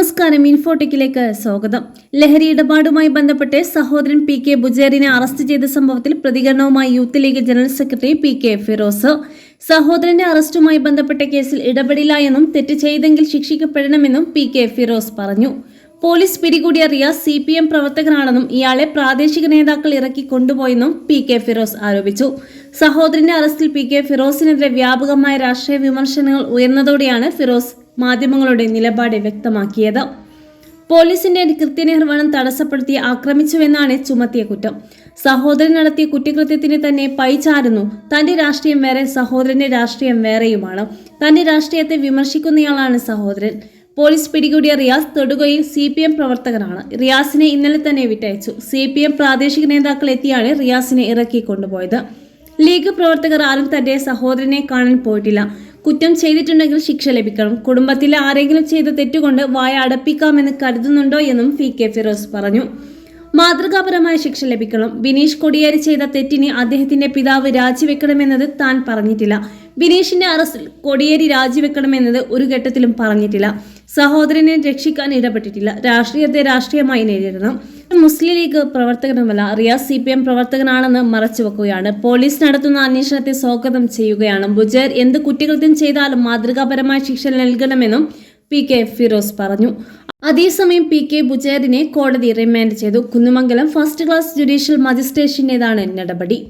നമസ്കാരം. ഇൻഫോടെക്കിലേക്ക് സ്വാഗതം. ലഹരി ഇടപാടുമായി ബന്ധപ്പെട്ട് സഹോദരൻ പി കെ ബുജേറിനെ അറസ്റ്റ് ചെയ്ത സംഭവത്തിൽ പ്രതികരണവുമായി youth league general secretary P K Firoz. സഹോദരന്റെ അറസ്റ്റുമായി ബന്ധപ്പെട്ട കേസിൽ ഇടപെടില്ല എന്നും തെറ്റ് ചെയ്തെങ്കിൽ ശിക്ഷിക്കപ്പെടണമെന്നും പി കെ ഫിറോസ് പറഞ്ഞു. പോലീസ് പിടികൂടിയ റിയാസ് CPM പ്രവർത്തകനാണെന്നും ഇയാളെ പ്രാദേശിക നേതാക്കൾ ഇറക്കി കൊണ്ടുപോയെന്നും പി കെ ഫിറോസ് ആരോപിച്ചു. സഹോദരന്റെ അറസ്റ്റിൽ പി കെ ഫിറോസിനെതിരെ വ്യാപകമായ രാഷ്ട്രീയ വിമർശനങ്ങൾ ഉയർന്നതോടെയാണ് ഫിറോസ് മാധ്യമങ്ങളുടെ നിലപാട് വ്യക്തമാക്കിയത്. പോലീസിന്റെ കൃത്യനിർവഹണം തടസ്സപ്പെടുത്തി ആക്രമിച്ചുവെന്നാണ് ചുമത്തിയ കുറ്റം. സഹോദരൻ നടത്തിയ കുറ്റകൃത്യത്തിന് തന്നെ പഴിചാരുന്നു. തന്റെ രാഷ്ട്രീയം വേറെ, സഹോദരന്റെ രാഷ്ട്രീയം വേറെയുമാണ്. തന്റെ രാഷ്ട്രീയത്തെ വിമർശിക്കുന്നയാളാണ് സഹോദരൻ. പോലീസ് പിടികൂടിയ റിയാസ് തൊടുകയിൽ CPM പ്രവർത്തകനാണ്. റിയാസിനെ ഇന്നലെ തന്നെ വിട്ടയച്ചു. CPM പ്രാദേശിക നേതാക്കൾ എത്തിയാണ് റിയാസിനെ ഇറക്കി കൊണ്ടുപോയത്. ലീഗ് പ്രവർത്തകർ ആരും തന്റെ സഹോദരനെ കാണാൻ പോയിട്ടില്ല. കുറ്റം ചെയ്തിട്ടുണ്ടെങ്കിൽ ശിക്ഷ ലഭിക്കണം. കുടുംബത്തിലെ ആരെങ്കിലും ചെയ്ത തെറ്റുകൊണ്ട് വായ അടപ്പിക്കാമെന്ന് കരുതുന്നുണ്ടോ എന്നും പി കെ ഫിറോസ് പറഞ്ഞു. മാതൃകാപരമായ ശിക്ഷ ലഭിക്കണം. ബിനീഷ് കൊടിയേരി ചെയ്ത തെറ്റിന് അദ്ദേഹത്തിന്റെ പിതാവ് രാജിവെക്കണമെന്നത് താൻ പറഞ്ഞിട്ടില്ല. ബിനീഷിന്റെ അറസ്റ്റിൽ കൊടിയേരി രാജിവെക്കണമെന്നത് ഒരു ഘട്ടത്തിലും പറഞ്ഞിട്ടില്ല. സഹോദരനെ രക്ഷിക്കാൻ ഇടപെട്ടിട്ടില്ല. രാഷ്ട്രീയത്തെ രാഷ്ട്രീയമായി നേരിടണം. മുസ്ലിം ലീഗ് പ്രവർത്തകനുമല്ല, റിയാസ് CPM പ്രവർത്തകനാണെന്ന് മറച്ചുവെക്കുകയാണ്. പോലീസ് നടത്തുന്ന അന്വേഷണത്തെ സ്വാഗതം ചെയ്യുകയാണ്. ബുജേർ എന്ത് കുറ്റകൃത്യം ചെയ്താലും മാതൃകാപരമായ ശിക്ഷ നൽകണമെന്നും പി കെ ഫിറോസ് പറഞ്ഞു. അതേസമയം പി കെ ബുജേറിനെ കോടതി റിമാൻഡ് ചെയ്തു. കുന്നമംഗലം ഫസ്റ്റ് ക്ലാസ് ജുഡീഷ്യൽ മജിസ്ട്രേറ്റിന്റേതാണ് നടപടി.